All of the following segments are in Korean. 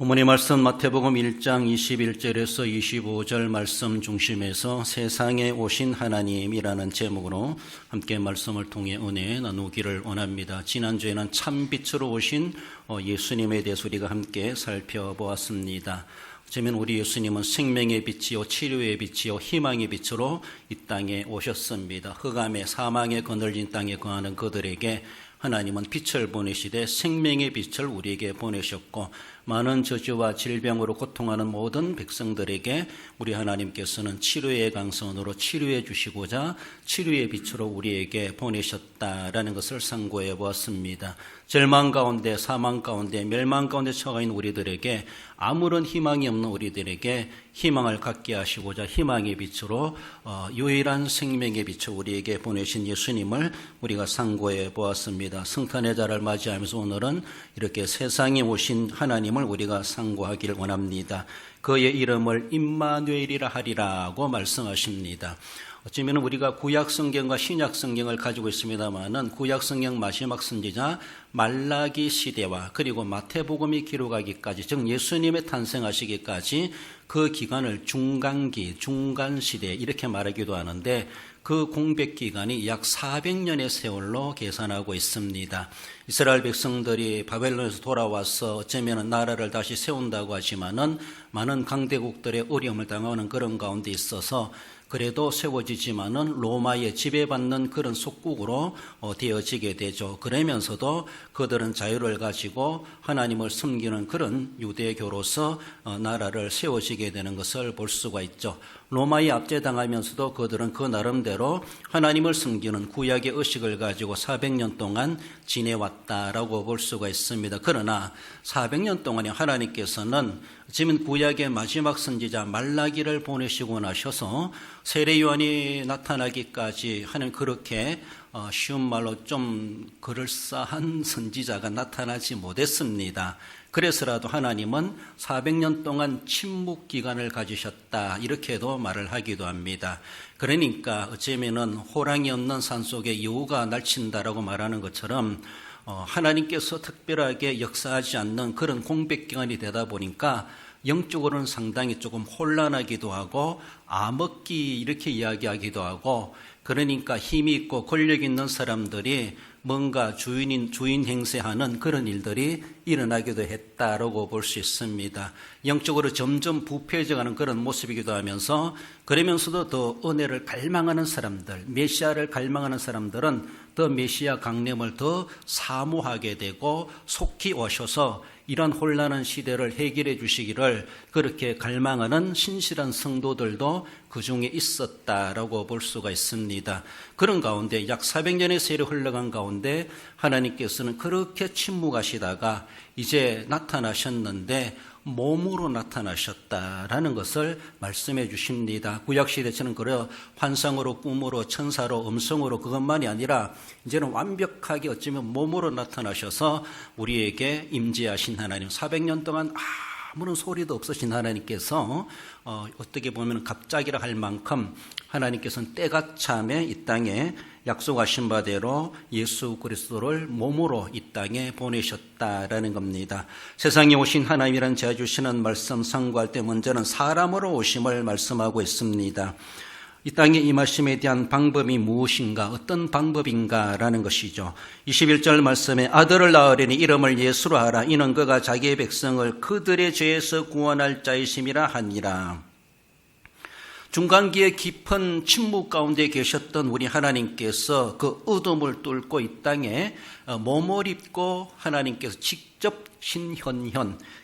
본문의 말씀 마태복음 1장 21절에서 25절 말씀 중심에서 세상에 오신 하나님이라는 제목으로 함께 말씀을 통해 은혜 나누기를 원합니다. 지난주에는 참빛으로 오신 예수님에 대해서 우리가 함께 살펴보았습니다. 어쩌면 우리 예수님은 생명의 빛이요 치료의 빛이요 희망의 빛으로 이 땅에 오셨습니다. 흑암의 사망에 거늘진 땅에 거하는 그들에게 하나님은 빛을 보내시되 생명의 빛을 우리에게 보내셨고, 많은 저주와 질병으로 고통하는 모든 백성들에게 우리 하나님께서는 치료의 강선으로 치료해 주시고자 치료의 빛으로 우리에게 보내셨다라는 것을 상고해 보았습니다. 절망 가운데, 사망 가운데, 멸망 가운데 처해 있는 우리들에게, 아무런 희망이 없는 우리들에게 희망을 갖게 하시고자 희망의 빛으로 유일한 생명의 빛을 우리에게 보내신 예수님을 우리가 상고해 보았습니다. 성탄의 자를 맞이하면서 오늘은 이렇게 세상에 오신 하나님을 우리가 상고하기를 원합니다. 그의 이름을 임마누엘이라 하리라고 말씀하십니다. 어쩌면 우리가 구약성경과 신약성경을 가지고 있습니다마는 구약성경 마지막 선지자 말라기 시대와 그리고 마태복음이 기록하기까지, 즉 예수님의 탄생하시기까지 그 기간을 중간기, 중간시대 이렇게 말하기도 하는데, 그 공백기간이 약 400년의 세월로 계산하고 있습니다. 이스라엘 백성들이 바벨론에서 돌아와서 어쩌면 나라를 다시 세운다고 하지만은 많은 강대국들의 어려움을 당하는 그런 가운데 있어서 그래도 세워지지만은 로마에 지배받는 그런 속국으로 되어지게 되죠. 그러면서도 그들은 자유를 가지고 하나님을 섬기는 그런 유대교로서 나라를 세워지게 되는 것을 볼 수가 있죠. 로마에 압제당하면서도 그들은 그 나름대로 하나님을 섬기는 구약의 의식을 가지고 400년 동안 지내왔다라고 볼 수가 있습니다. 그러나 400년 동안에 하나님께서는 지금 구약의 마지막 선지자 말라기를 보내시고 나셔서 세례 요한이 나타나기까지 하는 그렇게 쉬운 말로 좀 그럴싸한 선지자가 나타나지 못했습니다. 그래서라도 하나님은 400년 동안 침묵 기간을 가지셨다, 이렇게도 말을 하기도 합니다. 그러니까 어쩌면은 호랑이 없는 산속에 여우가 날친다라고 말하는 것처럼 하나님께서 특별하게 역사하지 않는 그런 공백기간이 되다 보니까 영적으로는 상당히 조금 혼란하기도 하고 암흑기 이렇게 이야기하기도 하고, 그러니까 힘이 있고 권력 있는 사람들이 뭔가 주인 행세하는 그런 일들이 일어나기도 했다라고 볼 수 있습니다. 영적으로 점점 부패해져가는 그런 모습이기도 하면서, 그러면서도 더 은혜를 갈망하는 사람들, 메시아를 갈망하는 사람들은 더 메시아 강림을 더 사모하게 되고 속히 오셔서 이런 혼란한 시대를 해결해 주시기를 그렇게 갈망하는 신실한 성도들도 그 중에 있었다라고 볼 수가 있습니다. 그런 가운데 약 400년의 세월이 흘러간 가운데 하나님께서는 그렇게 침묵하시다가 이제 나타나셨는데 몸으로 나타나셨다라는 것을 말씀해 주십니다. 구약시대처럼 그래 환상으로, 꿈으로, 천사로, 음성으로 그것만이 아니라 이제는 완벽하게 어쩌면 몸으로 나타나셔서 우리에게 임재하신 하나님, 400년 동안 아무런 소리도 없으신 하나님께서 어떻게 보면 갑자기라 할 만큼 하나님께서는 때가 참에 이 땅에 약속하신 바대로 예수 그리스도를 몸으로 이 땅에 보내셨다라는 겁니다. 세상에 오신 하나님이란 제가 주시는 말씀 상고할 때 먼저는 사람으로 오심을 말씀하고 있습니다. 이 땅에 임하심에 대한 방법이 무엇인가, 어떤 방법인가라는 것이죠. 21절 말씀에 아들을 낳으려니 이름을 예수로 하라. 이는 그가 자기의 백성을 그들의 죄에서 구원할 자이심이라 하니라. 중간기의 깊은 침묵 가운데 계셨던 우리 하나님께서 그 어둠을 뚫고 이 땅에 몸을 입고 하나님께서 직접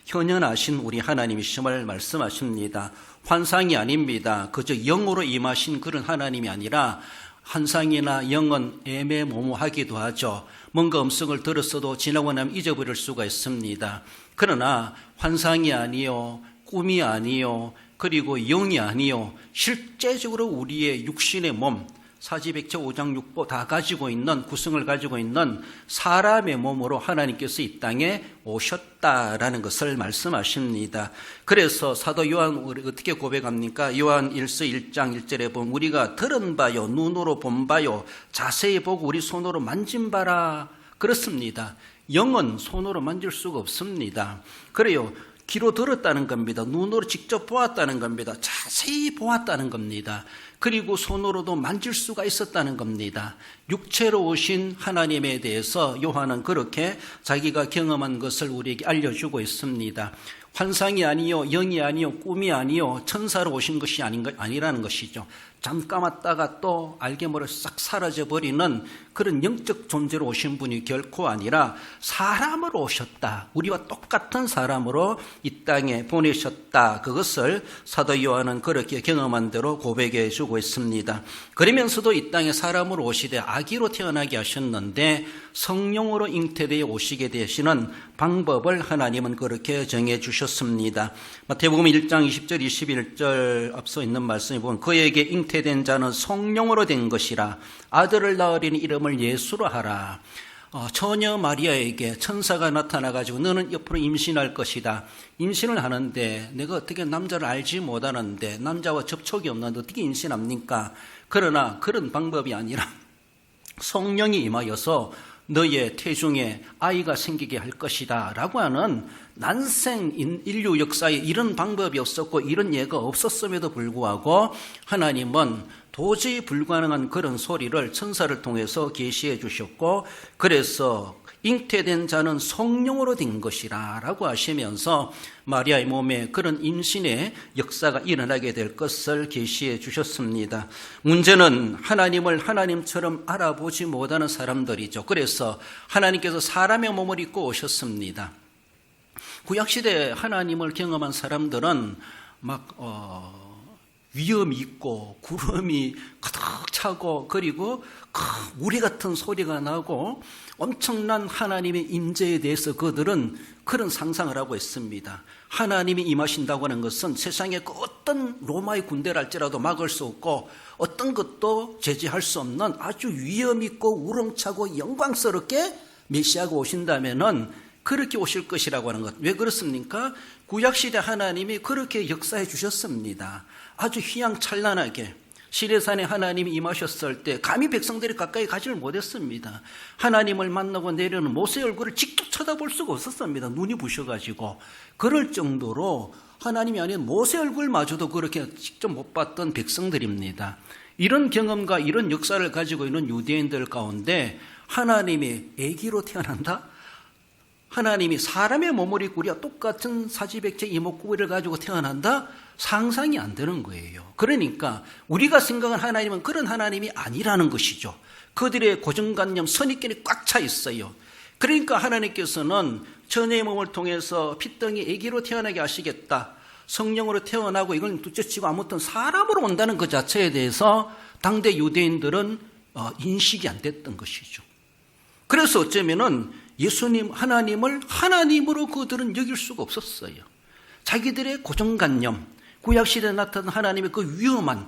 현현하신 우리 하나님이심을 말씀하십니다. 환상이 아닙니다. 그저 영으로 임하신 그런 하나님이 아니라, 환상이나 영은 애매모호하기도 하죠. 뭔가 음성을 들었어도 지나고 나면 잊어버릴 수가 있습니다. 그러나 환상이 아니요, 꿈이 아니요, 그리고 영이 아니요, 실제적으로 우리의 육신의 몸, 사지백체 오장육부 다 가지고 있는, 구성을 가지고 있는 사람의 몸으로 하나님께서 이 땅에 오셨다라는 것을 말씀하십니다. 그래서 사도 요한 우리 어떻게 고백합니까? 요한 1서 1장 1절에 보면 우리가 들은 바요, 눈으로 본 바요, 자세히 보고 우리 손으로 만진 바라. 그렇습니다. 영은 손으로 만질 수가 없습니다. 그래요. 귀로 들었다는 겁니다. 눈으로 직접 보았다는 겁니다. 자세히 보았다는 겁니다. 그리고 손으로도 만질 수가 있었다는 겁니다. 육체로 오신 하나님에 대해서 요한은 그렇게 자기가 경험한 것을 우리에게 알려주고 있습니다. 환상이 아니요, 영이 아니요, 꿈이 아니요, 천사로 오신 것이 아니라는 것이죠. 잠깐 왔다가 또 알게 모르 싹 사라져버리는 그런 영적 존재로 오신 분이 결코 아니라 사람으로 오셨다. 우리와 똑같은 사람으로 이 땅에 보내셨다. 그것을 사도 요한은 그렇게 경험한 대로 고백해 주고 있습니다. 그러면서도 이 땅에 사람으로 오시되 아기로 태어나게 하셨는데 성령으로 잉태되어 오시게 되시는 방법을 하나님은 그렇게 정해 주셨습니다. 마태복음 1장 20절 21절 앞서 있는 말씀에 보면 그에게 잉태된 자는 성령으로 된 것이라 아들을 낳으리니 이름을 예수로 하라. 처녀 마리아에게 천사가 나타나가지고 너는 옆으로 임신할 것이다. 임신을 하는데 내가 어떻게 남자를 알지 못하는데 남자와 접촉이 없는데 어떻게 임신합니까? 그러나 그런 방법이 아니라 성령이 임하여서 너의 태중에 아이가 생기게 할 것이다 라고 하는 난생 인류 역사에 이런 방법이 없었고 이런 예가 없었음에도 불구하고 하나님은 도저히 불가능한 그런 소리를 천사를 통해서 계시해 주셨고 그래서 잉태된 자는 성령으로 된 것이라 라고 하시면서 마리아의 몸에 그런 임신의 역사가 일어나게 될 것을 계시해 주셨습니다. 문제는 하나님을 하나님처럼 알아보지 못하는 사람들이죠. 그래서 하나님께서 사람의 몸을 입고 오셨습니다. 구약시대 하나님을 경험한 사람들은 위험이 있고 구름이 가득 차고 그리고 우리 같은 소리가 나고 엄청난 하나님의 임재에 대해서 그들은 그런 상상을 하고 있습니다. 하나님이 임하신다고 하는 것은 세상의 그 어떤 로마의 군대를 할지라도 막을 수 없고 어떤 것도 제지할 수 없는 아주 위험 있고 우렁차고 영광스럽게 메시아가 오신다면은 그렇게 오실 것이라고 하는 것. 왜 그렇습니까? 구약시대 하나님이 그렇게 역사해 주셨습니다. 아주 휘황찬란하게 시내산에 하나님이 임하셨을 때 감히 백성들이 가까이 가지를 못했습니다. 하나님을 만나고 내려오는 모세의 얼굴을 직접 쳐다볼 수가 없었습니다. 눈이 부셔가지고. 그럴 정도로 하나님이 아닌 모세의 얼굴마저도 그렇게 직접 못 봤던 백성들입니다. 이런 경험과 이런 역사를 가지고 있는 유대인들 가운데 하나님이 아기로 태어난다? 하나님이 사람의 몸을 입고 우리와 똑같은 사지백체 이목구비를 가지고 태어난다? 상상이 안 되는 거예요. 그러니까 우리가 생각한 하나님은 그런 하나님이 아니라는 것이죠. 그들의 고정관념, 선입견이 꽉 차 있어요. 그러니까 하나님께서는 처녀의 몸을 통해서 핏덩이 아기로 태어나게 하시겠다. 성령으로 태어나고 이건 둘째치고 아무튼 사람으로 온다는 그 자체에 대해서 당대 유대인들은 인식이 안 됐던 것이죠. 그래서 어쩌면은 예수님, 하나님을 하나님으로 그들은 여길 수가 없었어요. 자기들의 고정관념, 구약시대에 나타난 하나님의 그 위험한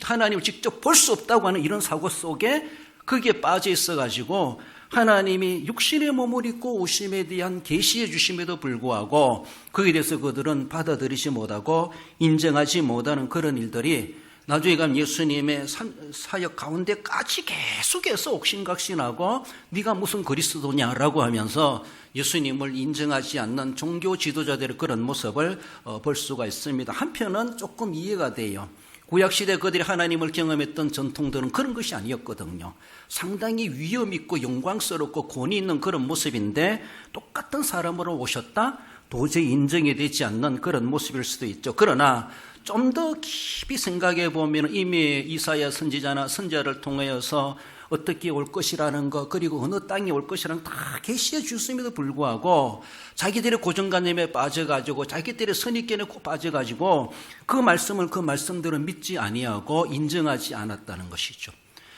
하나님을 직접 볼 수 없다고 하는 이런 사고 속에 거기에 빠져 있어가지고 하나님이 육신의 몸을 입고 오심에 대한 계시해 주심에도 불구하고 거기에 대해서 그들은 받아들이지 못하고 인정하지 못하는 그런 일들이 나중에 가면 예수님의 사역 가운데까지 계속해서 옥신각신하고 네가 무슨 그리스도냐라고 하면서 예수님을 인정하지 않는 종교 지도자들의 그런 모습을 볼 수가 있습니다. 한편은 조금 이해가 돼요. 구약시대 그들이 하나님을 경험했던 전통들은 그런 것이 아니었거든요. 상당히 위험 있고 영광스럽고 권위 있는 그런 모습인데 똑같은 사람으로 오셨다? 도저히 인정이 되지 않는 그런 모습일 수도 있죠. 그러나 좀 더 깊이 생각해 보면 이미 이사야 선지자나 선지자를 통하여서 어떻게 올 것이라는 것 그리고 어느 땅에 올 것이라는 것 다 계시해 주심에도 불구하고 자기들의 고정관념에 빠져가지고 자기들의 선입견에 빠져가지고 그 말씀대로 믿지 아니하고 인정하지 않았다는 것이죠.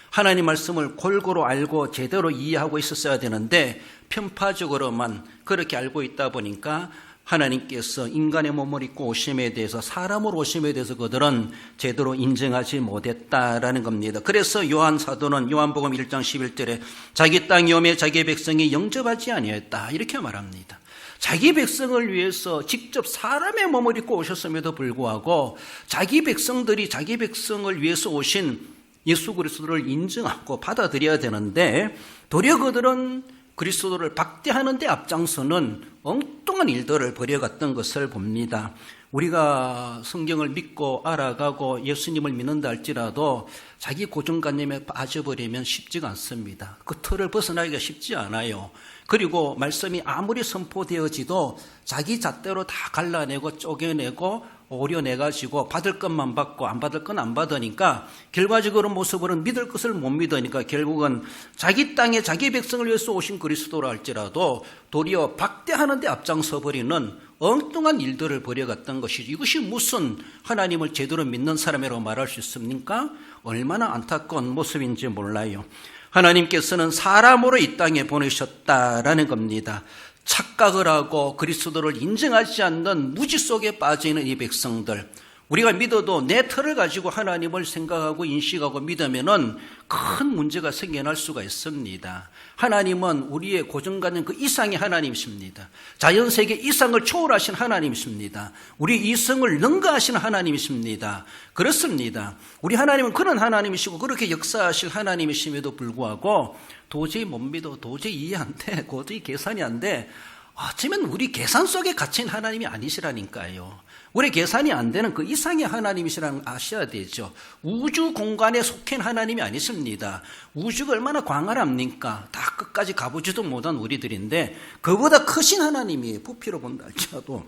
하나님 말씀을 골고루 알고 제대로 이해하고 있었어야 되는데 편파적으로만 그렇게 알고 있다 보니까 하나님께서 인간의 몸을 입고 오심에 대해서 사람으로 오심에 대해서 그들은 제대로 인정하지 못했다라는 겁니다. 그래서 요한 사도는 요한복음 1장 11절에 자기 땅이 오매 자기 백성이 영접하지 아니했다 이렇게 말합니다. 자기 백성을 위해서 직접 사람의 몸을 입고 오셨음에도 불구하고 자기 백성들이 자기 백성을 위해서 오신 예수 그리스도를 인정하고 받아들여야 되는데 도리어 그들은 그리스도를 박대하는 데 앞장서는 엉뚱한 일들을 벌여갔던 것을 봅니다. 우리가 성경을 믿고 알아가고 예수님을 믿는다 할지라도 자기 고정관념에 빠져버리면 쉽지가 않습니다. 그 틀을 벗어나기가 쉽지 않아요. 그리고 말씀이 아무리 선포되어지도 자기 잣대로 다 갈라내고 쪼개내고 오려내가지고 받을 것만 받고 안 받을 건 안 받으니까 결과적으로 모습으로는 믿을 것을 못 믿으니까 결국은 자기 땅에 자기 백성을 위해서 오신 그리스도라 할지라도 도리어 박대하는 데 앞장서 버리는 엉뚱한 일들을 벌여갔던 것이죠. 이것이 무슨 하나님을 제대로 믿는 사람이라고 말할 수 있습니까? 얼마나 안타까운 모습인지 몰라요. 하나님께서는 사람으로 이 땅에 보내셨다라는 겁니다. 착각을 하고 그리스도를 인정하지 않는 무지 속에 빠져있는 이 백성들, 우리가 믿어도 내 틀을 가지고 하나님을 생각하고 인식하고 믿으면은 큰 문제가 생겨날 수가 있습니다. 하나님은 우리의 고정관념 그 이상의 하나님이십니다. 자연세계 이상을 초월하신 하나님이십니다. 우리 이성을 능가하신 하나님이십니다. 그렇습니다. 우리 하나님은 그런 하나님이시고 그렇게 역사하실 하나님이심에도 불구하고 도저히 못 믿어, 도저히 이해 안 돼, 도저히 계산이 안 돼. 어쩌면 우리 계산 속에 갇힌 하나님이 아니시라니까요. 우리 계산이 안 되는 그 이상의 하나님이시라는 걸 아셔야 되죠. 우주 공간에 속한 하나님이 아니십니다. 우주가 얼마나 광활합니까? 다 끝까지 가보지도 못한 우리들인데 그보다 크신 하나님이 부피로 본다 할지라도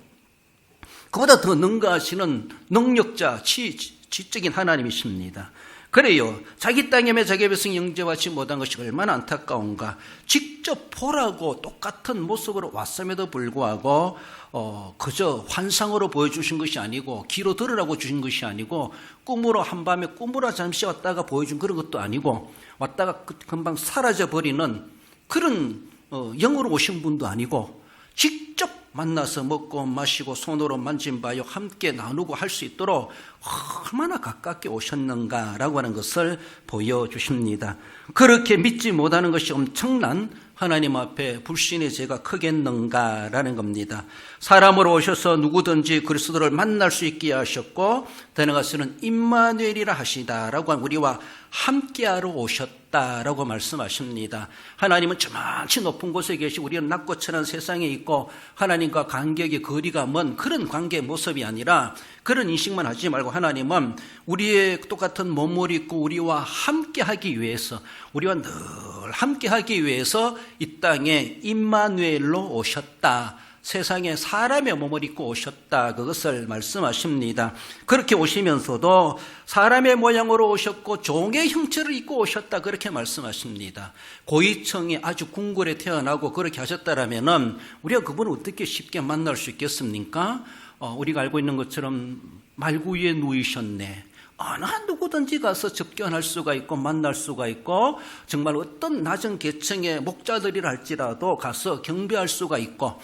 그보다 더 능가하시는 능력자, 지적인 하나님이십니다. 그래요. 자기 땅에 자기 백성 영접하지 못한 것이 얼마나 안타까운가. 직접 보라고 똑같은 모습으로 왔음에도 불구하고 그저 환상으로 보여주신 것이 아니고 귀로 들으라고 주신 것이 아니고 꿈으로 한밤에 꿈으로 잠시 왔다가 보여준 그런 것도 아니고 왔다가 금방 사라져버리는 그런 영으로 오신 분도 아니고 직접 만나서 먹고 마시고 손으로 만진 바요 함께 나누고 할 수 있도록 얼마나 가깝게 오셨는가라고 하는 것을 보여주십니다. 그렇게 믿지 못하는 것이 엄청난 하나님 앞에 불신의 죄가 크겠는가라는 겁니다. 사람으로 오셔서 누구든지 그리스도를 만날 수 있게 하셨고 되나가서는 임마누엘이라 하시다라고 우리와 함께하러 오셨다라고 말씀하십니다. 하나님은 저만치 높은 곳에 계시고 우리는 낮고 천한 세상에 있고 하나님과 간격의 거리가 먼 그런 관계의 모습이 아니라 그런 인식만 하지 말고 하나님은 우리의 똑같은 몸을 입고 우리와 함께하기 위해서 우리와 늘 함께하기 위해서 이 땅에 임마누엘로 오셨다. 세상에 사람의 몸을 입고 오셨다. 그것을 말씀하십니다. 그렇게 오시면서도 사람의 모양으로 오셨고 종의 형체를 입고 오셨다. 그렇게 말씀하십니다. 고위층이 아주 궁궐에 태어나고 그렇게 하셨다라면은 우리가 그분을 어떻게 쉽게 만날 수 있겠습니까? 우리가 알고 있는 것처럼 말구 위에 누이셨네. 어느 누구든지 가서 접견할 수가 있고 만날 수가 있고 정말 어떤 낮은 계층의 목자들이라 할지라도 가서 경배할 수가 있고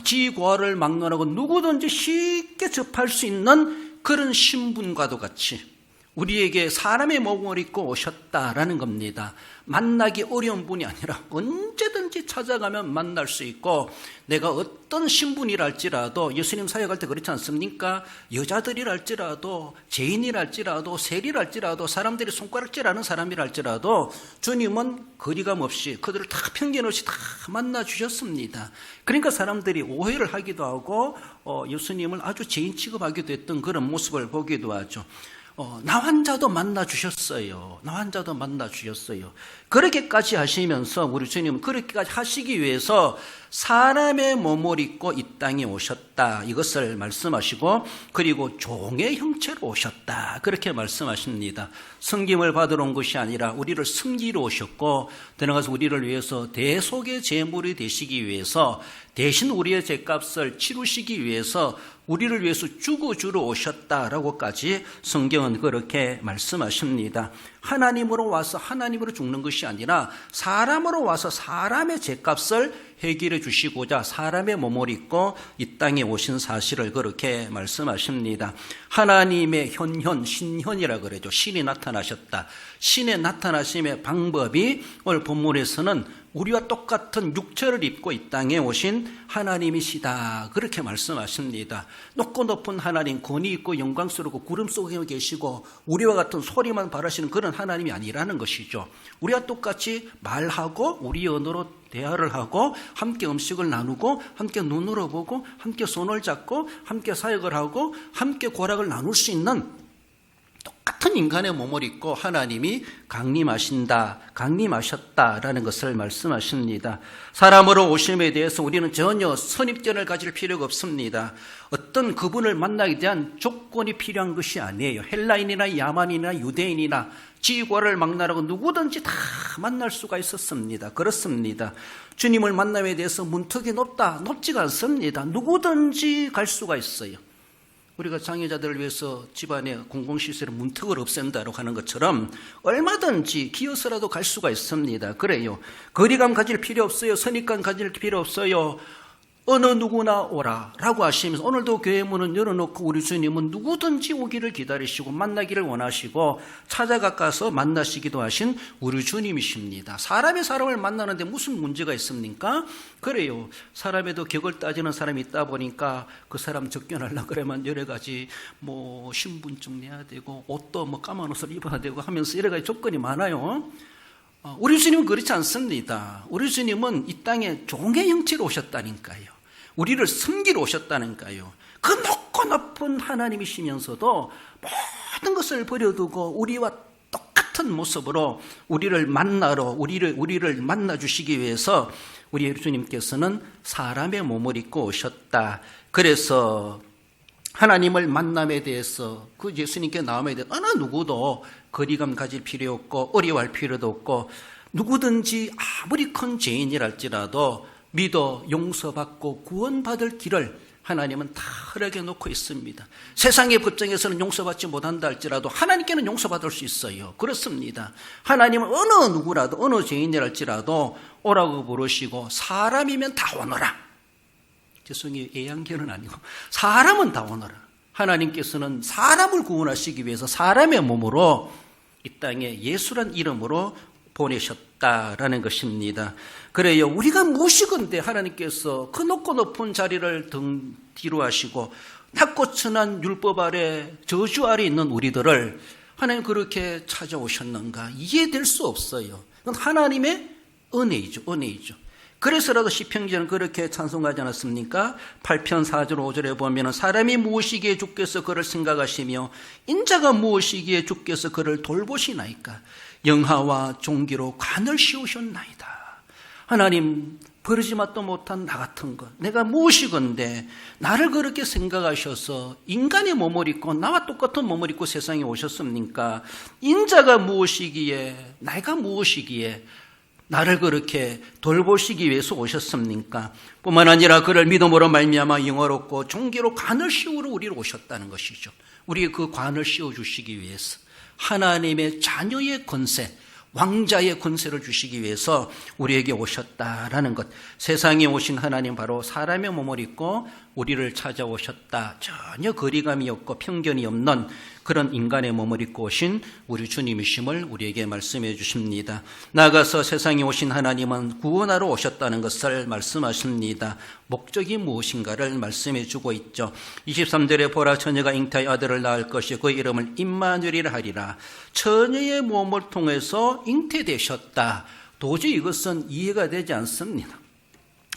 지고하를 막론하고 누구든지 쉽게 접할 수 있는 그런 신분과도 같이 우리에게 사람의 몸을 입고 오셨다라는 겁니다. 만나기 어려운 분이 아니라 언제든지 찾아가면 만날 수 있고 내가 어떤 신분이라 할지라도 예수님 사역할 때 그렇지 않습니까? 여자들이라 할지라도 죄인이라 할지라도 세리라 할지라도 사람들이 손가락질하는 사람이라 할지라도 주님은 거리감 없이 그들을 다 편견 없이 다 만나 주셨습니다. 그러니까 사람들이 오해를 하기도 하고 예수님을 아주 죄인 취급하기도 했던 그런 모습을 보기도 하죠. 나 환자도 만나 주셨어요. 나 환자도 만나 주셨어요. 그렇게까지 하시면서 우리 주님은 그렇게까지 하시기 위해서 사람의 몸을 입고 이 땅에 오셨다. 이것을 말씀하시고 그리고 종의 형체로 오셨다. 그렇게 말씀하십니다. 섬김을 받으러 온 것이 아니라 우리를 섬기러 오셨고 들어가서 우리를 위해서 대속의 제물이 되시기 위해서 대신 우리의 죄값을 치루시기 위해서 우리를 위해서 죽어주러 오셨다라고까지 성경은 그렇게 말씀하십니다. 하나님으로 와서 하나님으로 죽는 것이 아니라 사람으로 와서 사람의 죄값을 해결해 주시고자 사람의 몸을 입고 이 땅에 오신 사실을 그렇게 말씀하십니다. 하나님의 현현, 신현이라 그러죠. 신이 나타나셨다. 신의 나타나심의 방법이 오늘 본문에서는 우리와 똑같은 육체를 입고 이 땅에 오신 하나님이시다. 그렇게 말씀하십니다. 높고 높은 하나님, 권위 있고 영광스럽고 구름 속에 계시고 우리와 같은 소리만 바라시는 그런 하나님이 아니라는 것이죠. 우리와 똑같이 말하고 우리 언어로 대화를 하고 함께 음식을 나누고 함께 눈으로 보고 함께 손을 잡고 함께 사역을 하고 함께 고락을 나눌 수 있는 똑같은 인간의 몸을 입고 하나님이 강림하셨다라는 것을 말씀하십니다. 사람으로 오심에 대해서 우리는 전혀 선입견을 가질 필요가 없습니다. 어떤 그분을 만나기 위한 조건이 필요한 것이 아니에요. 헬라인이나 야만이나 유대인이나 지구를 막나라고 누구든지 다 만날 수가 있었습니다. 그렇습니다. 주님을 만남에 대해서 문턱이 높지가 않습니다. 누구든지 갈 수가 있어요. 우리가 장애자들을 위해서 집안에 공공시설에 문턱을 없앤다고 하는 것처럼 얼마든지 기어서라도 갈 수가 있습니다. 그래요. 거리감 가질 필요 없어요. 선입관 가질 필요 없어요. 어느 누구나 오라 라고 하시면서 오늘도 교회 문은 열어놓고 우리 주님은 누구든지 오기를 기다리시고 만나기를 원하시고 찾아가서 만나시기도 하신 우리 주님이십니다. 사람이 사람을 만나는데 무슨 문제가 있습니까? 그래요. 사람에도 격을 따지는 사람이 있다 보니까 그 사람 접견하려고 그러면 여러 가지 신분증 내야 되고 옷도 까만 옷을 입어야 되고 하면서 여러 가지 조건이 많아요. 우리 주님은 그렇지 않습니다. 우리 주님은 이 땅에 종의 형체로 오셨다니까요. 우리를 섬기러 오셨다니까요. 그 높고 높은 하나님이시면서도 모든 것을 버려두고 우리와 똑같은 모습으로 우리를 만나 주시기 위해서 우리 주님께서는 사람의 몸을 입고 오셨다. 그래서 하나님을 만남에 대해서 그 예수님께 나옴에 대해서 어느 누구도 거리감 가질 필요 없고 어려워할 필요도 없고 누구든지 아무리 큰 죄인이랄지라도 믿어 용서받고 구원받을 길을 하나님은 다 허락해 놓고 있습니다. 세상의 법정에서는 용서받지 못한다 할지라도 하나님께는 용서받을 수 있어요. 그렇습니다. 하나님은 어느 누구라도 어느 죄인이랄지라도 오라고 부르시고 사람이면 다 오너라. 죄송해요. 애양견은 아니고 사람은 다 오너라. 하나님께서는 사람을 구원하시기 위해서 사람의 몸으로 이 땅에 예수란 이름으로 보내셨다라는 것입니다. 그래요. 우리가 무엇이건데 하나님께서 그 높고 높은 자리를 등 뒤로 하시고 낮고 천한 율법 아래 저주 아래 있는 우리들을 하나님 그렇게 찾아오셨는가 이해될 수 없어요. 그건 하나님의 은혜이죠. 그래서라도 시편기자는 그렇게 찬송하지 않았습니까? 8편 4절 5절에 보면 사람이 무엇이기에 주께서 그를 생각하시며 인자가 무엇이기에 주께서 그를 돌보시나이까 영하와 종기로 관을 씌우셨나이다. 하나님 버리지맛도 못한 나 같은 것 내가 무엇이건데 나를 그렇게 생각하셔서 인간의 몸을 입고 나와 똑같은 몸을 입고 세상에 오셨습니까? 인자가 무엇이기에 내가 무엇이기에 나를 그렇게 돌보시기 위해서 오셨습니까? 뿐만 아니라 그를 믿음으로 말미암아 영화롭고 종기로 관을 씌우러 우리로 오셨다는 것이죠. 우리의 그 관을 씌워주시기 위해서 하나님의 자녀의 권세 왕자의 권세를 주시기 위해서 우리에게 오셨다라는 것. 세상에 오신 하나님 바로 사람의 몸을 입고 우리를 찾아오셨다. 전혀 거리감이 없고 편견이 없는 그런 인간의 몸을 입고 오신 우리 주님이심을 우리에게 말씀해 주십니다. 나아가서 세상에 오신 하나님은 구원하러 오셨다는 것을 말씀하십니다. 목적이 무엇인가를 말씀해 주고 있죠. 23절에 보라 처녀가 잉태하여 아들을 낳을 것이 그 이름을 임마누엘이라 하리라. 처녀의 몸을 통해서 잉태되셨다. 도저히 이것은 이해가 되지 않습니다.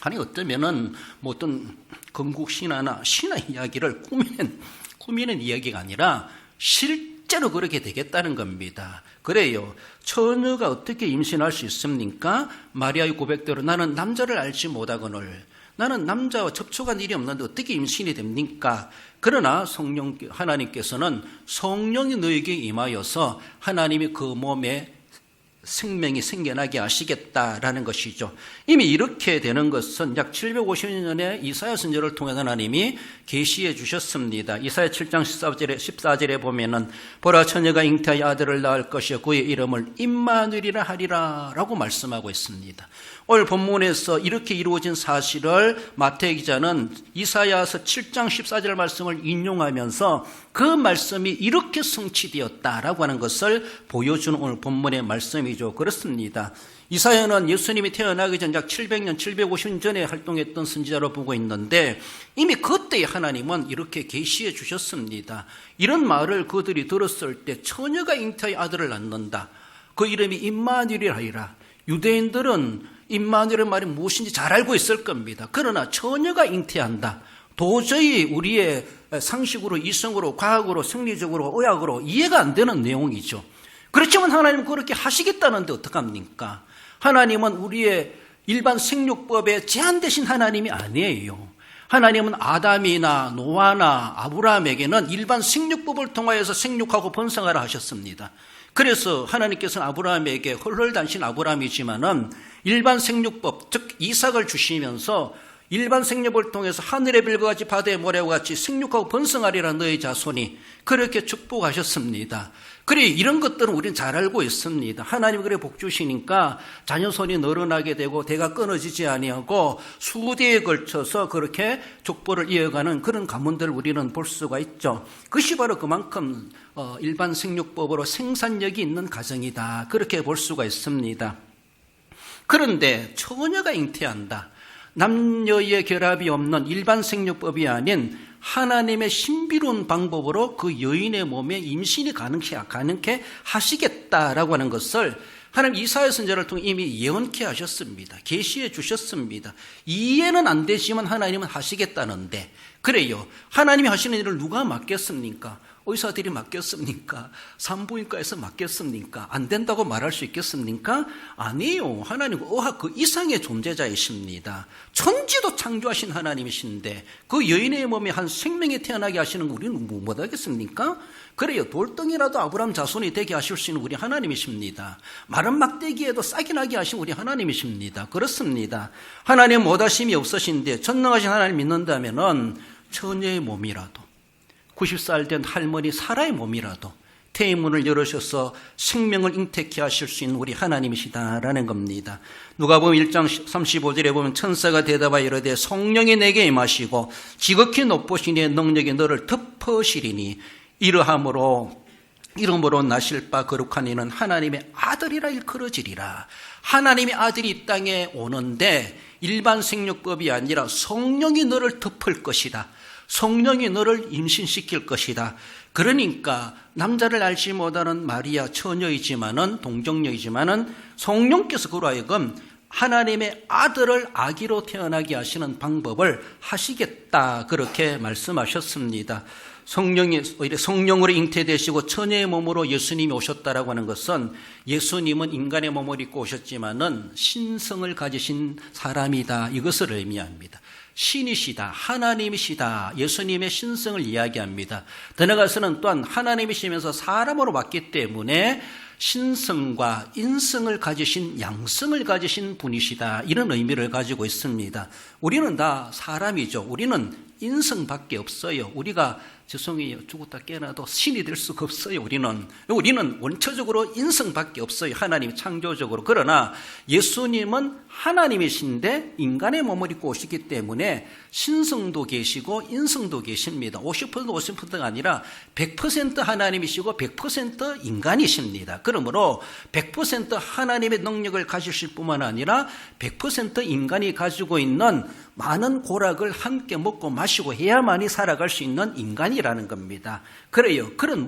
아니 어쩌면은 어떤 건국 신화나 신화 이야기를 꾸미는 이야기가 아니라 실제로 그렇게 되겠다는 겁니다. 그래요. 처녀가 어떻게 임신할 수 있습니까? 마리아의 고백대로 나는 남자를 알지 못하거늘 나는 남자와 접촉한 일이 없는데 어떻게 임신이 됩니까? 그러나 하나님께서는 성령이 너에게 임하여서 하나님이 그 몸에 생명이 생겨나게 하시겠다라는 것이죠. 이미 이렇게 되는 것은 약 750년의 이사야 선지자를 통해 하나님이 계시해 주셨습니다. 이사야 7장 14절에 보면은 보라 처녀가 잉태하여 아들을 낳을 것이요 그의 이름을 임마누엘이라 하리라 라고 말씀하고 있습니다. 오늘 본문에서 이렇게 이루어진 사실을 마태 기자는 이사야서 7장 14절 말씀을 인용하면서 그 말씀이 이렇게 성취되었다라고 하는 것을 보여주는 오늘 본문의 말씀이죠. 그렇습니다. 이사야는 예수님이 태어나기 전 약 700년, 750년 전에 활동했던 선지자로 보고 있는데 이미 그때 하나님은 이렇게 계시해 주셨습니다. 이런 말을 그들이 들었을 때 처녀가 잉태하여 아들을 낳는다. 그 이름이 임마누엘이라 하리라. 유대인들은 임마누엘의 말이 무엇인지 잘 알고 있을 겁니다. 그러나 처녀가 잉태한다. 도저히 우리의 상식으로, 이성으로, 과학으로, 생리적으로, 의학으로 이해가 안 되는 내용이죠. 그렇지만 하나님은 그렇게 하시겠다는데 어떡합니까? 하나님은 우리의 일반 생육법에 제한되신 하나님이 아니에요. 하나님은 아담이나 노아나 아브라함에게는 일반 생육법을 통하여서 생육하고 번성하라 하셨습니다. 그래서 하나님께서는 아브라함에게 헐헐단신 아브라함이지만은 일반 생육법, 즉 이삭을 주시면서 일반 생육을 통해서 하늘의 별과 같이 바다의 모래와 같이 생육하고 번성하리라 너희 자손이 그렇게 축복하셨습니다. 그래 이런 것들은 우리는 잘 알고 있습니다. 하나님이 그래 복 주시니까 자녀손이 늘어나게 되고 대가 끊어지지 아니하고 수대에 걸쳐서 그렇게 족보를 이어가는 그런 가문들을 우리는 볼 수가 있죠. 그것이 바로 그만큼 일반 생육법으로 생산력이 있는 가정이다. 그렇게 볼 수가 있습니다. 그런데 처녀가 잉태한다. 남녀의 결합이 없는 일반 생육법이 아닌 하나님의 신비로운 방법으로 그 여인의 몸에 임신이 가능케 하시겠다라고 하는 것을 하나님 이사야 선지자를 통해 이미 예언케 하셨습니다. 계시해 주셨습니다. 이해는 안 되지만 하나님은 하시겠다는데 그래요. 하나님이 하시는 일을 누가 맡겠습니까? 의사들이 맡겼습니까? 산부인과에서 맡겼습니까? 안 된다고 말할 수 있겠습니까? 아니에요. 하나님은 의학 그 이상의 존재자이십니다. 천지도 창조하신 하나님이신데 그 여인의 몸에 한 생명이 태어나게 하시는 거 우리는 못하겠습니까? 그래요. 돌덩이라도 아브라함 자손이 되게 하실 수 있는 우리 하나님이십니다. 마른 막대기에도 싹이 나게 하신 우리 하나님이십니다. 그렇습니다. 하나님 못하심이 없으신데 전능하신 하나님 믿는다면은 처녀의 몸이라도 90살 된 할머니 사라의 몸이라도 태의문을 열으셔서 생명을 잉태케 하실 수 있는 우리 하나님이시다라는 겁니다. 누가복음 1장 35절에 보면 천사가 대답하여 이르되 성령이 내게 임하시고 지극히 높으시니 능력이 너를 덮으시리니 이러므로 나실 바 거룩한 이는 하나님의 아들이라 일컬어지리라. 하나님의 아들이 이 땅에 오는데 일반 생육법이 아니라 성령이 너를 덮을 것이다. 성령이 너를 임신시킬 것이다. 그러니까 남자를 알지 못하는 마리아 처녀이지만은 동정녀이지만은 성령께서 그로 하여금 하나님의 아들을 아기로 태어나게 하시는 방법을 하시겠다 그렇게 말씀하셨습니다. 성령이 오히려 성령으로 잉태되시고 처녀의 몸으로 예수님이 오셨다라고 하는 것은 예수님은 인간의 몸을 입고 오셨지만은 신성을 가지신 사람이다 이것을 의미합니다. 신이시다, 하나님이시다, 예수님의 신성을 이야기합니다. 더 나아가서는 또한 하나님이시면서 사람으로 왔기 때문에 신성과 인성을 가지신 양성을 가지신 분이시다 이런 의미를 가지고 있습니다. 우리는 다 사람이죠. 우리는 인성밖에 없어요. 우리가 죄송해요. 죽었다 깨어나도 신이 될 수가 없어요. 우리는 원초적으로 인성밖에 없어요. 하나님 창조적으로. 그러나 예수님은 하나님이신데 인간의 몸을 입고 오시기 때문에 신성도 계시고 인성도 계십니다. 50%가 아니라 100% 하나님이시고 100% 인간이십니다. 그러므로 100% 하나님의 능력을 가지실 뿐만 아니라 100% 인간이 가지고 있는 많은 고락을 함께 먹고 마시고 해야만이 살아갈 수 있는 인간이라는 겁니다. 그래요. 그런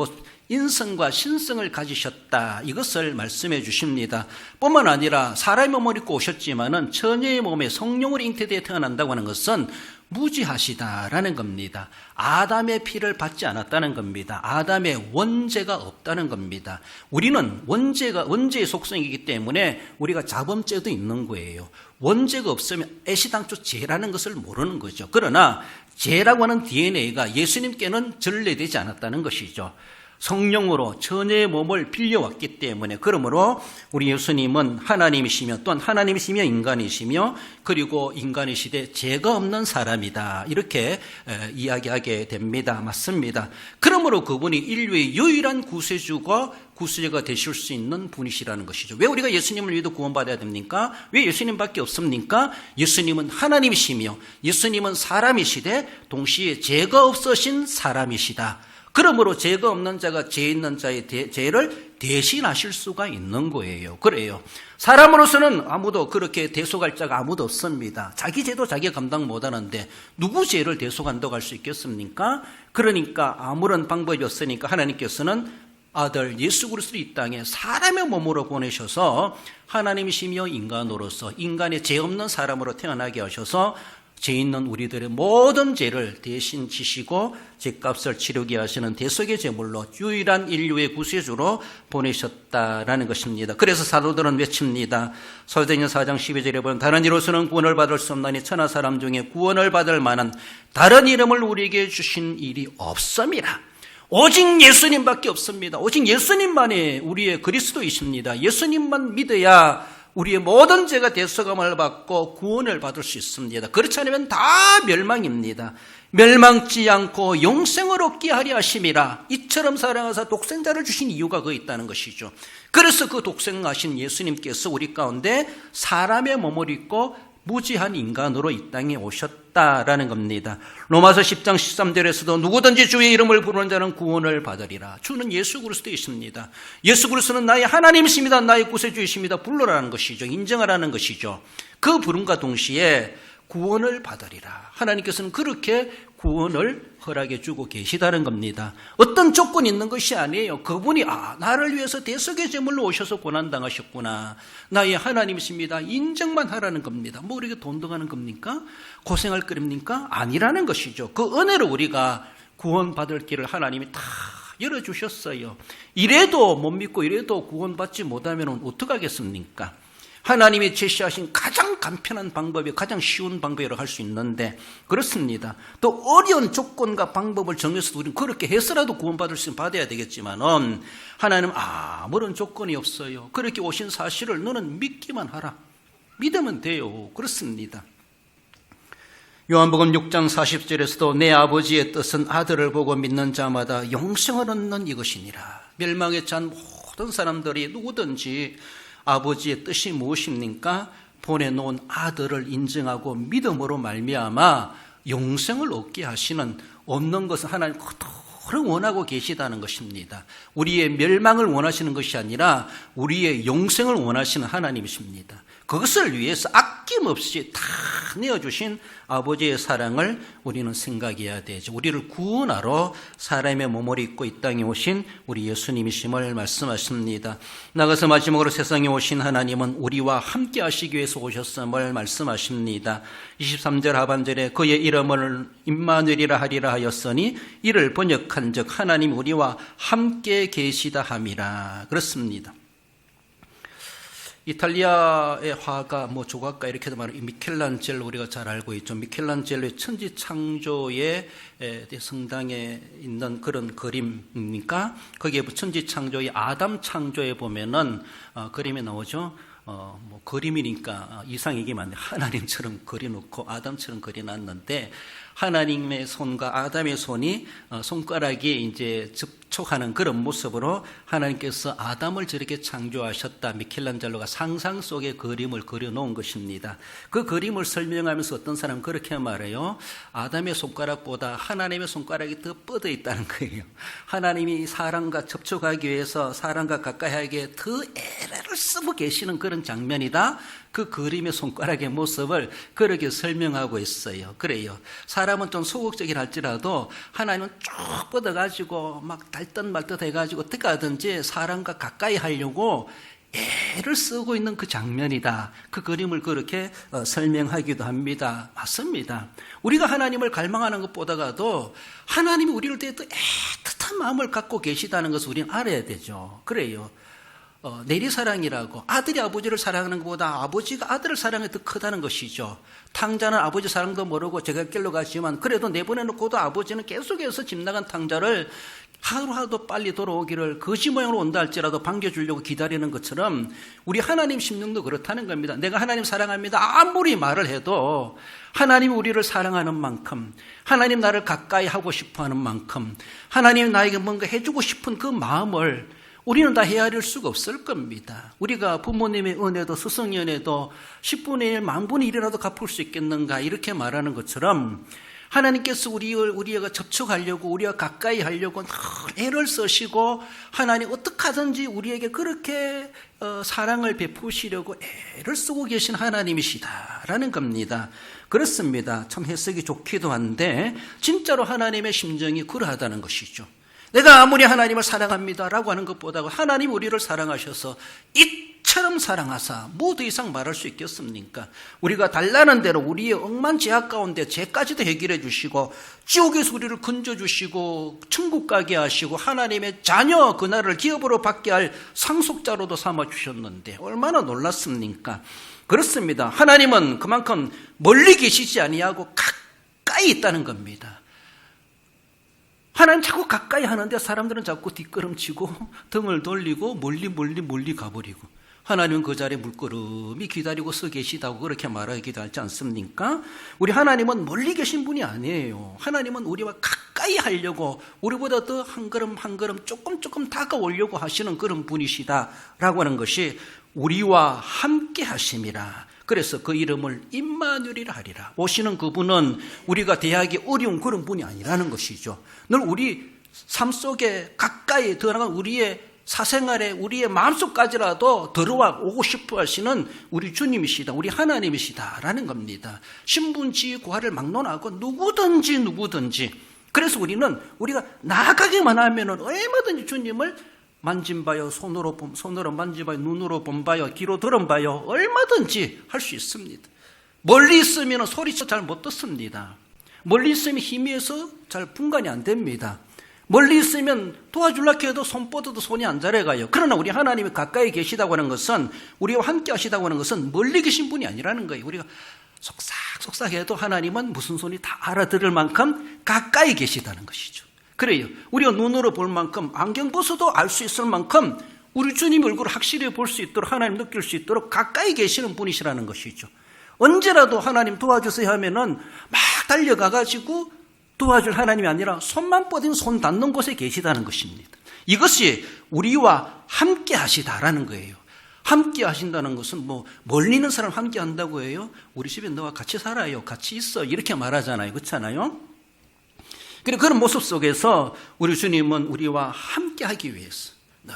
인성과 신성을 가지셨다. 이것을 말씀해 주십니다. 뿐만 아니라 사람의 몸을 입고 오셨지만은 처녀의 몸에 성령으로 잉태되어 태어난다고 하는 것은 무지하시다라는 겁니다. 아담의 피를 받지 않았다는 겁니다. 아담의 원죄가 없다는 겁니다. 우리는 원죄의 속성이기 때문에 우리가 자범죄도 있는 거예요. 원죄가 없으면 애시당초 죄라는 것을 모르는 거죠. 그러나 죄라고 하는 DNA가 예수님께는 전래되지 않았다는 것이죠. 성령으로 처녀의 몸을 빌려왔기 때문에 그러므로 우리 예수님은 하나님이시며 또한 하나님이시며 인간이시며 그리고 인간이시되 죄가 없는 사람이다 이렇게 이야기하게 됩니다. 맞습니다. 그러므로 그분이 인류의 유일한 구세주가 구세주가 되실 수 있는 분이시라는 것이죠. 왜 우리가 예수님을 믿어 구원받아야 됩니까? 왜 예수님밖에 없습니까? 예수님은 하나님이시며 예수님은 사람이시되 동시에 죄가 없으신 사람이시다. 그러므로 죄가 없는 자가 죄 있는 자의 죄를 대신하실 수가 있는 거예요. 그래요. 사람으로서는 아무도 그렇게 대속할 자가 아무도 없습니다. 자기 죄도 자기가 감당 못하는데 누구 죄를 대속한다고 할 수 있겠습니까? 그러니까 아무런 방법이 없으니까 하나님께서는 아들 예수 그리스도를 이 땅에 사람의 몸으로 보내셔서 하나님이시며 인간으로서 인간의 죄 없는 사람으로 태어나게 하셔서 죄 있는 우리들의 모든 죄를 대신 지시고 죄값을 치르게 하시는 대속의 제물로 유일한 인류의 구세주로 보내셨다라는 것입니다. 그래서 사도들은 외칩니다. 사도행전 4장 12절에 보면 다른 이로서는 구원을 받을 수 없나니 천하 사람 중에 구원을 받을 만한 다른 이름을 우리에게 주신 일이 없음이라. 오직 예수님밖에 없습니다. 오직 예수님만이 우리의 그리스도이십니다. 예수님만 믿어야 우리의 모든 죄가 대속함을 받고 구원을 받을 수 있습니다. 그렇지 않으면 다 멸망입니다. 멸망치 않고 영생을 얻게 하려 하심이라. 이처럼 사랑하사 독생자를 주신 이유가 그 있다는 것이죠. 그래서 그 독생하신 예수님께서 우리 가운데 사람의 몸을 입고 무지한 인간으로 이 땅에 오셨다라는 겁니다. 로마서 10장 13절에서도 누구든지 주의 이름을 부르는 자는 구원을 받으리라. 주는 예수 그리스도이십니다. 예수 그리스도는 나의 하나님이십니다. 나의 구세주이십니다. 불러라는 것이죠. 인정하라는 것이죠. 그 부름과 동시에 구원을 받으리라. 하나님께서는 그렇게 구원을 허락해 주고 계시다는 겁니다. 어떤 조건이 있는 것이 아니에요. 그분이 나를 위해서 대속의 제물로 오셔서 고난당하셨구나. 나의 하나님이십니다. 인정만 하라는 겁니다. 뭐 우리가 돈 들어가는 겁니까? 고생할 거입니까? 아니라는 것이죠. 그 은혜로 우리가 구원받을 길을 하나님이 다 열어주셨어요. 이래도 못 믿고 이래도 구원받지 못하면 어떡하겠습니까? 하나님이 제시하신 가장 간편한 방법이 가장 쉬운 방법이라고 할 수 있는데 그렇습니다. 또 어려운 조건과 방법을 정해서 우리는 그렇게 해서라도 구원받을 수 있으면 받아야 되겠지만 하나님은 아무런 조건이 없어요. 그렇게 오신 사실을 너는 믿기만 하라. 믿으면 돼요. 그렇습니다. 요한복음 6장 40절에서도 내 아버지의 뜻은 아들을 보고 믿는 자마다 영생을 얻는 이것이니라. 멸망에 처한 모든 사람들이 누구든지 아버지의 뜻이 무엇입니까? 보내놓은 아들을 인정하고 믿음으로 말미암아 영생을 얻게 하시는 얻는 것은 하나님 그토록 원하고 계시다는 것입니다. 우리의 멸망을 원하시는 것이 아니라 우리의 영생을 원하시는 하나님이십니다. 그것을 위해서 아낌없이 다 내어주신 아버지의 사랑을 우리는 생각해야 되죠. 우리를 구원하러 사람의 몸을 입고 이 땅에 오신 우리 예수님이심을 말씀하십니다. 나가서 마지막으로 세상에 오신 하나님은 우리와 함께 하시기 위해서 오셨음을 말씀하십니다. 23절 하반절에 그의 이름을 임마누엘이라 하리라 하였으니 이를 번역한 즉 하나님 우리와 함께 계시다 함이라. 그렇습니다. 이탈리아의 화가 조각가 이렇게도 말하는 미켈란젤로 우리가 잘 알고 있죠. 미켈란젤로의 천지창조의 성당에 있는 그런 그림입니까? 거기에 천지창조의 아담 창조에 보면은 그림이 나오죠. 그림이니까 이상이기만 하나님처럼 그려놓고 아담처럼 그려놨는데 하나님의 손과 아담의 손이 손가락이 이제 접촉하는 그런 모습으로 하나님께서 아담을 저렇게 창조하셨다. 미켈란젤로가 상상 속의 그림을 그려놓은 것입니다. 그 그림을 설명하면서 어떤 사람은 그렇게 말해요. 아담의 손가락보다 하나님의 손가락이 더 뻗어 있다는 거예요. 하나님이 사람과 접촉하기 위해서 사람과 가까이 하기에 더 애를 쓰고 계시는 그런 장면이다. 그 그림의 손가락의 모습을 그렇게 설명하고 있어요. 그래요. 사람은 좀 소극적이라 할지라도 하나님은 쭉 뻗어가지고 막 달듯 말듯 해가지고 어떻게 하든지 사람과 가까이 하려고 애를 쓰고 있는 그 장면이다. 그 그림을 그렇게 설명하기도 합니다. 맞습니다. 우리가 하나님을 갈망하는 것보다도 하나님이 우리를 대해 더 애틋한 마음을 갖고 계시다는 것을 우리는 알아야 되죠. 그래요. 내리사랑이라고 아들이 아버지를 사랑하는 것보다 아버지가 아들을 사랑이 더 크다는 것이죠. 탕자는 아버지 사랑도 모르고 제갈길로 가지만 그래도 내보내놓고도 아버지는 계속해서 집 나간 탕자를 하루하루 빨리 돌아오기를 거지 모양으로 온다 할지라도 반겨주려고 기다리는 것처럼 우리 하나님 심령도 그렇다는 겁니다. 내가 하나님 사랑합니다 아무리 말을 해도 하나님이 우리를 사랑하는 만큼 하나님 나를 가까이 하고 싶어하는 만큼 하나님 나에게 뭔가 해주고 싶은 그 마음을 우리는 다 헤아릴 수가 없을 겁니다. 우리가 부모님의 은혜도 스승의 은혜도 10분의 1, 10,000분의 1이라도 갚을 수 있겠는가 이렇게 말하는 것처럼 하나님께서 우리가 접촉하려고 우리가 가까이 하려고 애를 쓰시고 하나님 어떻게 하든지 우리에게 그렇게 사랑을 베푸시려고 애를 쓰고 계신 하나님이시다라는 겁니다. 그렇습니다. 참 해석이 좋기도 한데 진짜로 하나님의 심정이 그러하다는 것이죠. 내가 아무리 하나님을 사랑합니다라고 하는 것보다 하나님 우리를 사랑하셔서 이처럼 사랑하사 뭐 더 이상 말할 수 있겠습니까? 우리가 달라는 대로 우리의 억만 죄악 가운데 죄까지도 해결해 주시고 지옥에서 우리를 건져주시고 천국 가게 하시고 하나님의 자녀 그날을 기업으로 받게 할 상속자로도 삼아주셨는데 얼마나 놀랐습니까? 그렇습니다. 하나님은 그만큼 멀리 계시지 아니하고 가까이 있다는 겁니다. 하나님 자꾸 가까이 하는데 사람들은 자꾸 뒷걸음치고 등을 돌리고 멀리 가버리고, 하나님은 그 자리에 물끄러미 기다리고 서 계시다고 그렇게 말하기도 하지 않습니까? 우리 하나님은 멀리 계신 분이 아니에요. 하나님은 우리와 가까이 하려고 우리보다 더 한 걸음 조금 다가오려고 하시는 그런 분이시다라고 하는 것이 우리와 함께 하심이라. 그래서 그 이름을 임마누엘이라 하리라. 오시는 그분은 우리가 대하기 어려운 그런 분이 아니라는 것이죠. 늘 우리 삶 속에 가까이 들어간 우리의 사생활에 우리의 마음속까지라도 들어와 오고 싶어 하시는 우리 주님이시다, 우리 하나님이시다라는 겁니다. 신분지 구하를 막론하고 누구든지 그래서 우리가 나아가기만 하면 얼마든지 주님을 만진바요, 손으로 만지바요, 눈으로 본바요, 귀로 들은바요, 얼마든지 할 수 있습니다. 멀리 있으면 소리쳐 잘 못 듣습니다. 멀리 있으면 희미해서 잘 분간이 안 됩니다. 멀리 있으면 도와주려고 해도 손 뻗어도 손이 안 자라가요. 그러나 우리 하나님이 가까이 계시다고 하는 것은, 우리와 함께 하시다고 하는 것은 멀리 계신 분이 아니라는 거예요. 우리가 속삭해도 하나님은 무슨 소리 다 알아들을 만큼 가까이 계시다는 것이죠. 그래요. 우리가 눈으로 볼 만큼, 안경 벗어도 알 수 있을 만큼 우리 주님 얼굴을 확실히 볼 수 있도록, 하나님 느낄 수 있도록 가까이 계시는 분이시라는 것이죠. 언제라도 하나님 도와주세요 하면은 막 달려가가지고 도와줄 하나님이 아니라 손만 뻗으면 손 닿는 곳에 계시다는 것입니다. 이것이 우리와 함께 하시다라는 거예요. 함께 하신다는 것은 멀리 있는 사람 함께 한다고 해요? 우리 집에 너와 같이 살아요, 같이 있어, 이렇게 말하잖아요. 그렇잖아요? 그리고 그런 모습 속에서 우리 주님은 우리와 함께 하기 위해서 늘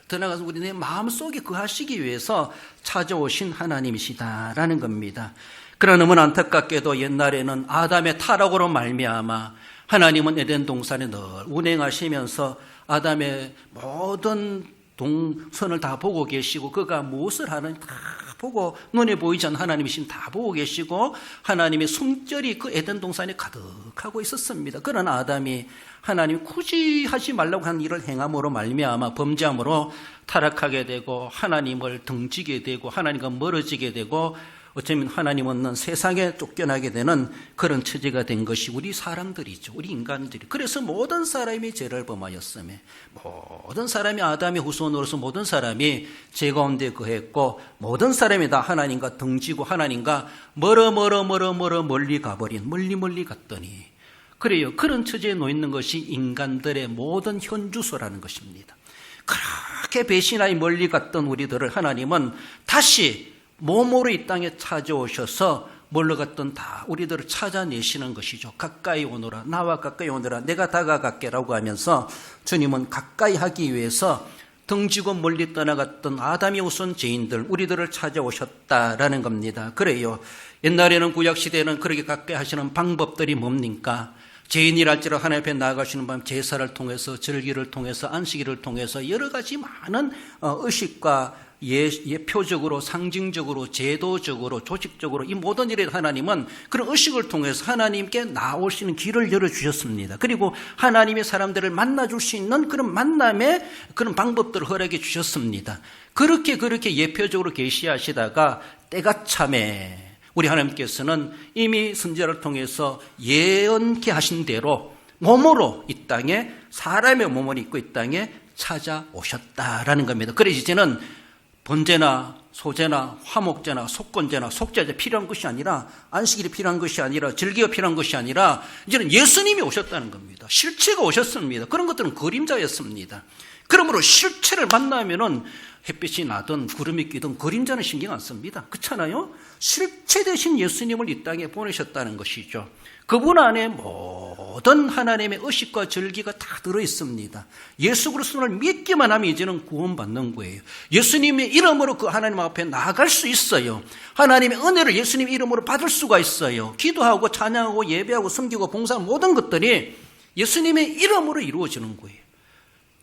떠나가서 우리 내 마음속에 거하시기 위해서 찾아오신 하나님이시다라는 겁니다. 그러나 너무 안타깝게도 옛날에는 아담의 타락으로 말미암아 하나님은 에덴 동산에 늘 운행하시면서 아담의 모든 동선을 다 보고 계시고 그가 무엇을 하는지 다 보고, 눈에 보이지 않는 하나님이신 다 보고 계시고 하나님의 숨결이 그 에덴 동산에 가득하고 있었습니다. 그러나 아담이 하나님이 굳이 하지 말라고 한 일을 행함으로 말미암아 범죄함으로 타락하게 되고 하나님을 등지게 되고 하나님과 멀어지게 되고 어쩌면 하나님 없는 세상에 쫓겨나게 되는 그런 처지가 된 것이 우리 사람들이죠. 우리 인간들이. 그래서 모든 사람이 죄를 범하였으며 모든 사람이 아담의 후손으로서 모든 사람이 죄 가운데 거했고 모든 사람이 다 하나님과 등지고 하나님과 멀리 가버린, 멀리 갔더니, 그래요. 그런 처지에 놓여 있는 것이 인간들의 모든 현주소라는 것입니다. 그렇게 배신하여 멀리 갔던 우리들을 하나님은 다시 몸으로 이 땅에 찾아오셔서 멀러갔던 다 우리들을 찾아내시는 것이죠. 가까이 오너라, 나와 가까이 오너라, 내가 다가갈게라고 하면서 주님은 가까이 하기 위해서 등지고 멀리 떠나갔던 아담의 우선 죄인들, 우리들을 찾아오셨다라는 겁니다. 그래요. 옛날에는 구약시대에는 그렇게 가까이 하시는 방법들이 뭡니까? 죄인이랄지라도 하나님 앞에 나아가시는 방, 제사를 통해서, 절기를 통해서, 안식일을 통해서 여러 가지 많은 의식과 예표적으로, 상징적으로, 제도적으로, 조직적으로 이 모든 일에 하나님은 그런 의식을 통해서 하나님께 나오시는 길을 열어주셨습니다. 그리고 하나님의 사람들을 만나줄 수 있는 그런 만남의 그런 방법들을 허락해 주셨습니다. 그렇게 예표적으로 계시하시다가 때가 참에 우리 하나님께서는 이미 선지자를 통해서 예언케 하신 대로 몸으로 이 땅에, 사람의 몸을 입고 이 땅에 찾아오셨다라는 겁니다. 그래서 이제는 번제나 소제나 화목제나 속건제나 속죄제 필요한 것이 아니라, 안식일이 필요한 것이 아니라, 절기가 필요한 것이 아니라 이제는 예수님이 오셨다는 겁니다. 실체가 오셨습니다. 그런 것들은 그림자였습니다. 그러므로 실체를 만나면은 햇빛이 나든 구름이 끼든 그림자는 신경 안 씁니다. 그렇잖아요? 실체 대신 예수님을 이 땅에 보내셨다는 것이죠. 그분 안에 모든 하나님의 의식과 절기가 다 들어있습니다. 예수 그리스도를 믿기만 하면 이제는 구원받는 거예요. 예수님의 이름으로 그 하나님 앞에 나아갈 수 있어요. 하나님의 은혜를 예수님 이름으로 받을 수가 있어요. 기도하고 찬양하고 예배하고 섬기고 봉사하는 모든 것들이 예수님의 이름으로 이루어지는 거예요.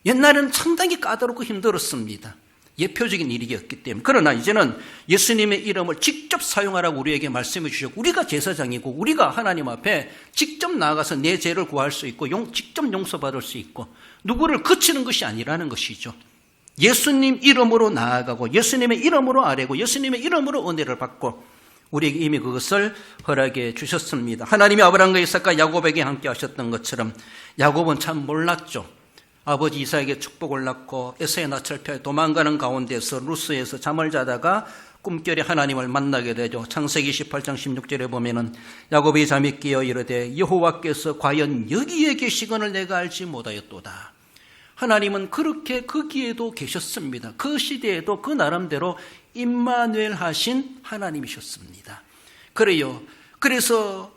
옛날에는 상당히 까다롭고 힘들었습니다. 예표적인 일이었기 때문에. 그러나 이제는 예수님의 이름을 직접 사용하라고 우리에게 말씀해 주셨고, 우리가 제사장이고 우리가 하나님 앞에 직접 나아가서 내 죄를 구할 수 있고 직접 용서받을 수 있고 누구를 거치는 것이 아니라는 것이죠. 예수님 이름으로 나아가고 예수님의 이름으로 아뢰고 예수님의 이름으로 은혜를 받고 우리에게 이미 그것을 허락해 주셨습니다. 하나님이 아브라함과 이삭과 야곱에게 함께 하셨던 것처럼 야곱은 참 몰랐죠. 아버지 이삭에게 축복을 낳고 에서의 낯을 피해 도망가는 가운데서 루스에서 잠을 자다가 꿈결에 하나님을 만나게 되죠. 창세기 18장 16절에 보면은 야곱이 잠이 깨어 이르되 여호와께서 과연 여기에 계시거늘 내가 알지 못하였도다. 하나님은 그렇게 거기에도 계셨습니다. 그 시대에도 그 나름대로 임마누엘 하신 하나님이셨습니다. 그래요. 그래서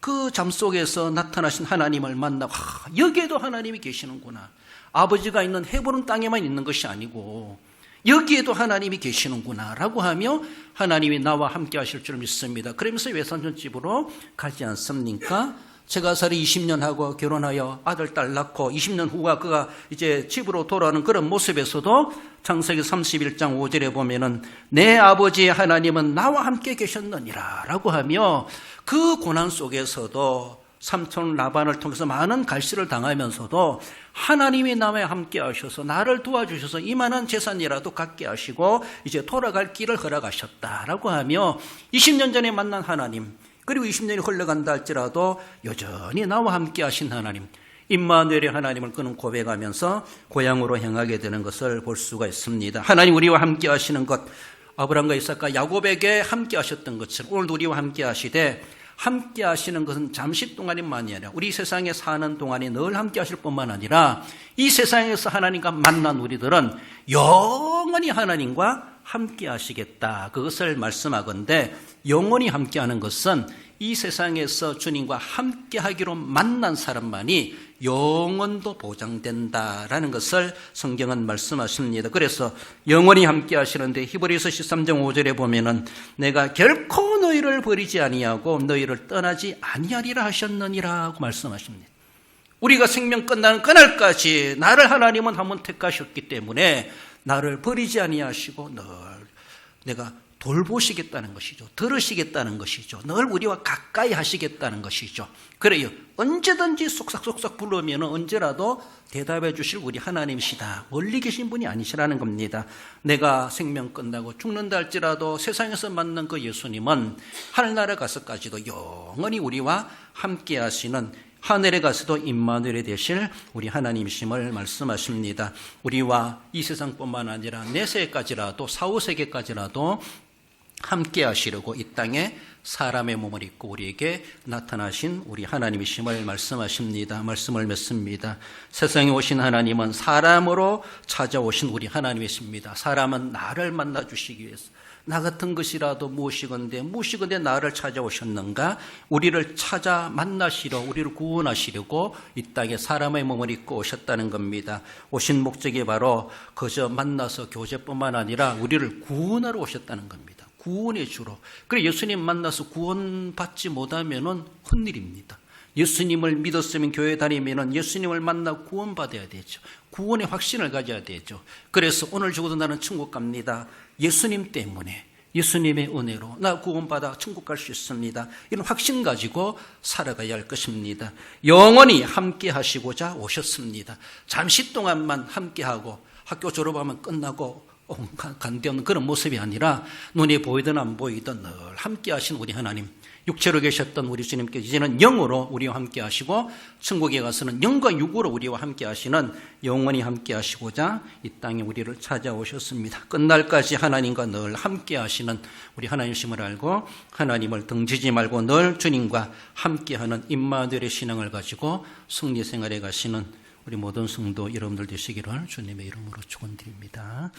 그 잠 속에서 나타나신 하나님을 만나고 여기에도 하나님이 계시는구나. 아버지가 있는 헤브론 땅에만 있는 것이 아니고 여기에도 하나님이 계시는구나 라고 하며 하나님이 나와 함께 하실 줄 믿습니다. 그러면서 외삼촌집으로 가지 않습니까? 제가살이 20년 하고 결혼하여 아들, 딸 낳고 20년 후가 그가 이제 집으로 돌아오는 그런 모습에서도 창세기 31장 5절에 보면은 내 아버지 하나님은 나와 함께 계셨느니라 라고 하며 그 고난 속에서도 삼촌 라반을 통해서 많은 갈시를 당하면서도 하나님이 나와 함께 하셔서 나를 도와주셔서 이만한 재산이라도 갖게 하시고 이제 돌아갈 길을 허락하셨다라고 하며 20년 전에 만난 하나님, 그리고 20년이 흘러간다 할지라도 여전히 나와 함께 하신 하나님, 임마누엘의 하나님을 그는 고백하면서 고향으로 향하게 되는 것을 볼 수가 있습니다. 하나님 우리와 함께 하시는 것, 아브라함과 이삭과 야곱에게 함께 하셨던 것처럼 오늘도 우리와 함께 하시되, 함께 하시는 것은 잠시 동안만이 아니라 우리 세상에 사는 동안에 늘 함께 하실 뿐만 아니라 이 세상에서 하나님과 만난 우리들은 영원히 하나님과 함께 하시겠다. 그것을 말씀하건대 영원히 함께 하는 것은 이 세상에서 주님과 함께 하기로 만난 사람만이 영원도 보장된다라는 것을 성경은 말씀하십니다. 그래서 영원히 함께 하시는데 히브리서 13장 5절에 보면은 내가 결코 너희를 버리지 아니하고 너희를 떠나지 아니하리라 하셨느니라고 말씀하십니다. 우리가 생명 끝나는 그날까지 나를 하나님은 한번 택하셨기 때문에 나를 버리지 아니하시고 늘 내가 돌보시겠다는 것이죠. 들으시겠다는 것이죠. 늘 우리와 가까이 하시겠다는 것이죠. 그래요. 언제든지 쏙싹쏙싹 부르면 언제라도 대답해 주실 우리 하나님이시다. 멀리 계신 분이 아니시라는 겁니다. 내가 생명 끝나고 죽는다 할지라도 세상에서 만난 그 예수님은 하늘나라 가서까지도 영원히 우리와 함께 하시는, 하늘에 가서도 임마누엘이 되실 우리 하나님이심을 말씀하십니다. 우리와 이 세상뿐만 아니라 내세까지라도 사후세계까지라도 함께 하시려고 이 땅에 사람의 몸을 입고 우리에게 나타나신 우리 하나님이심을 말씀하십니다. 말씀을 맺습니다. 세상에 오신 하나님은 사람으로 찾아오신 우리 하나님이십니다. 사람은 나를 만나주시기 위해서 나 같은 것이라도 무엇이건대 나를 찾아오셨는가? 우리를 찾아 만나시려, 우리를 구원하시려고 이 땅에 사람의 몸을 입고 오셨다는 겁니다. 오신 목적이 바로 그저 만나서 교제뿐만 아니라 우리를 구원하러 오셨다는 겁니다. 구원의 주로. 그래 예수님 만나서 구원받지 못하면은 헛일입니다. 예수님을 믿었으면 교회 다니면은 예수님을 만나 구원받아야 되죠. 구원의 확신을 가져야 되죠. 그래서 오늘 죽어도 나는 천국 갑니다. 예수님 때문에, 예수님의 은혜로 나 구원받아 천국 갈 수 있습니다. 이런 확신 가지고 살아가야 할 것입니다. 영원히 함께 하시고자 오셨습니다. 잠시 동안만 함께하고 학교 졸업하면 끝나고 간데 없는 그런 모습이 아니라 눈에 보이든 안 보이든 늘 함께 하신 우리 하나님, 육체로 계셨던 우리 주님께서 이제는 영으로 우리와 함께 하시고 천국에 가서는 영과 육으로 우리와 함께 하시는 영원히 함께 하시고자 이 땅에 우리를 찾아오셨습니다. 끝날까지 하나님과 늘 함께 하시는 우리 하나님이심을 알고 하나님을 등지지 말고 늘 주님과 함께하는 임마누엘의 신앙을 가지고 승리 생활에 가시는 우리 모든 성도 여러분들 되시기를 주님의 이름으로 축원드립니다.